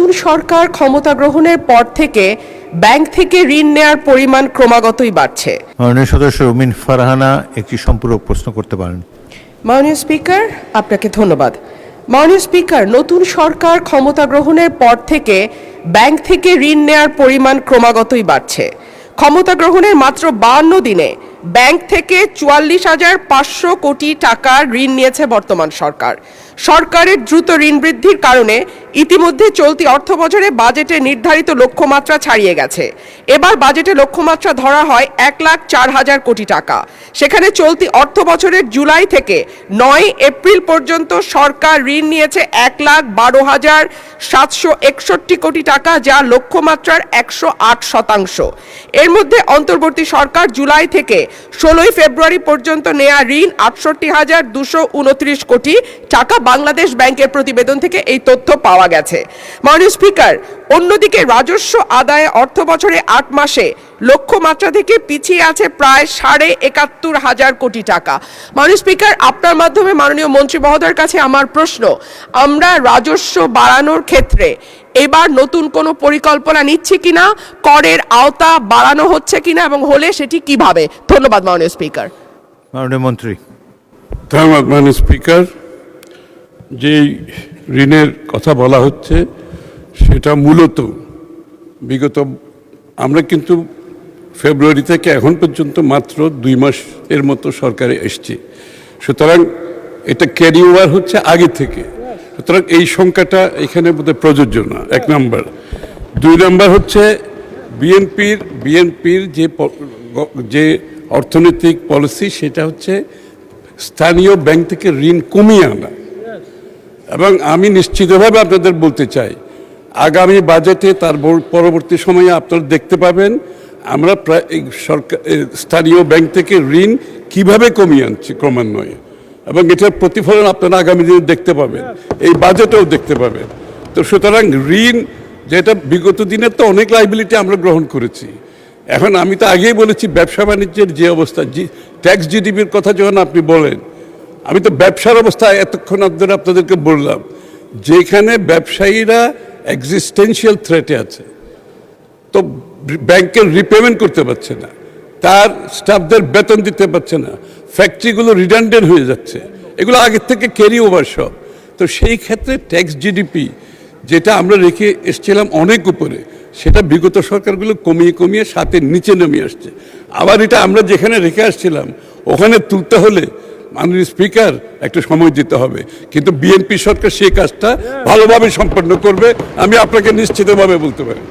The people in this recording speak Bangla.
নতুন সরকার ক্ষমতা গ্রহণের পর থেকে ব্যাংক থেকে ঋণ নেয়ার পরিমাণ ক্রমাগতই বাড়ছে। মাননীয় সদস্য উমিন ফারহানা একটি সম্পূরক প্রশ্ন করতে পারেন। মাননীয় স্পিকার, আপনাকে ধন্যবাদ। মাননীয় স্পিকার, নতুন সরকার ক্ষমতা গ্রহণের পর থেকে ব্যাংক থেকে ঋণ নেয়ার পরিমাণ ক্রমাগতই বাড়ছে। ক্ষমতা গ্রহণের মাত্র 52 দিনে ব্যাংক থেকে 44,500 কোটি টাকার ঋণ নিয়েছে বর্তমান সরকার। সরকারের দ্রুত ঋণ বৃদ্ধির কারণে ইতিমধ্যে চলতি অর্থবছরে বাজেটে নির্ধারিত লক্ষ্যমাত্রা ছাড়িয়ে গেছে। এবার বাজেটে লক্ষ্যমাত্রা ধরা হয় 1,04,000 কোটি টাকা। সেখানে চলতি অর্থবছরের জুলাই থেকে 9 এপ্রিল পর্যন্ত সরকার ঋণ নিয়েছে 1,12,761 কোটি টাকা, যা লক্ষ্যমাত্রার 108%। এর মধ্যে অন্তর্বর্তী সরকার জুলাই থেকে 16 ফেব্রুয়ারি পর্যন্ত নেয়া ঋণ 68,229 কোটি টাকা। বাংলাদেশ ব্যাংকের প্রতিবেদন থেকে এই তথ্য পাওয়া গেছে। মাননীয় স্পিকার, অন্যদিকে রাজস্ব আদায়ে অর্থবছরে 8 মাসে লক্ষ্যমাত্রা থেকে পিছিয়ে আছে প্রায় 71,500 কোটি টাকা। মাননীয় স্পিকার, আপনার মাধ্যমে মাননীয় মন্ত্রী মহোদয়ের কাছে আমার প্রশ্ন, আমরা রাজস্ব বাড়ানোর ক্ষেত্রে এবার নতুন কোনো পরিকল্পনা নিচ্ছি কিনা, করের আওতা বাড়ানো হচ্ছে কিনা এবং হলে সেটি কিভাবে? ধন্যবাদ মাননীয় স্পিকার। মাননীয় মন্ত্রী। ধন্যবাদ মাননীয় স্পিকার। যে ঋণের কথা বলা হচ্ছে সেটা মূলত বিগত আমরা কিন্তু ফেব্রুয়ারি থেকে এখন পর্যন্ত মাত্র 2 মাসের মতো সরকারে এসছে, সুতরাং এটা ক্যারি ওভার হচ্ছে আগে থেকে, সুতরাং এই সংখ্যাটা এখানে বোধহয় প্রযোজ্য না, 1 নম্বর। 2 নম্বর হচ্ছে বিএনপির যে অর্থনৈতিক পলিসি সেটা হচ্ছে স্থানীয় ব্যাংক থেকে ঋণ কমিয়ে আনা, এবং আমি নিশ্চিতভাবে আপনাদের বলতে চাই আগামী বাজেটে তার পরবর্তী সময়ে আপনারা দেখতে পাবেন আমরা প্রায় সরকার স্থানীয় ব্যাংক থেকে ঋণ কিভাবে কমিয়ে আনছি ক্রমান্বয়ে, এবং এটার প্রতিফলন আপনারা আগামী দিনে দেখতে পাবেন, এই বাজেটেও দেখতে পাবেন। তো সুতরাং ঋণ যেটা বিগত দিনের তো অনেক লাইবিলিটি আমরা গ্রহণ করেছি, এখন আমি তো আগেই বলেছি ব্যবসা বাণিজ্যের যে অবস্থা, ট্যাক্স জিডিপির কথা যখন আপনি বলেন, আমি তো ব্যবসার অবস্থা এতক্ষণ ধরে আপনাদেরকে বললাম, যেখানে ব্যবসায়ীরা এক্সিস্টেন্সিয়াল থ্রেটে আছে, তো ব্যাংকের রিপেমেন্ট করতে পারছে না, তার স্টাফদের বেতন দিতে পারছে না, ফ্যাক্টরিগুলো রিডান্ডেন্ট হয়ে যাচ্ছে, এগুলো আগের থেকে ক্যারি ওভার সব। তো সেই ক্ষেত্রে ট্যাক্স জিডিপি যেটা আমরা রেখে এসেছিলাম অনেক উপরে, সেটা বিগত সরকারগুলো কমিয়ে কমিয়ে সাথে নিচে নেমে আসছে। আবার এটা আমরা যেখানে রেখে আসছিলাম ওখানে তুলতে হলে মাননীয় স্পিকার একটু সময় দিতে হবে, কিন্তু বিএনপি সরকার সেই কাজটা ভালোভাবে সম্পন্ন করবে, আমি আপনাকে নিশ্চিতভাবে বলতে পারি।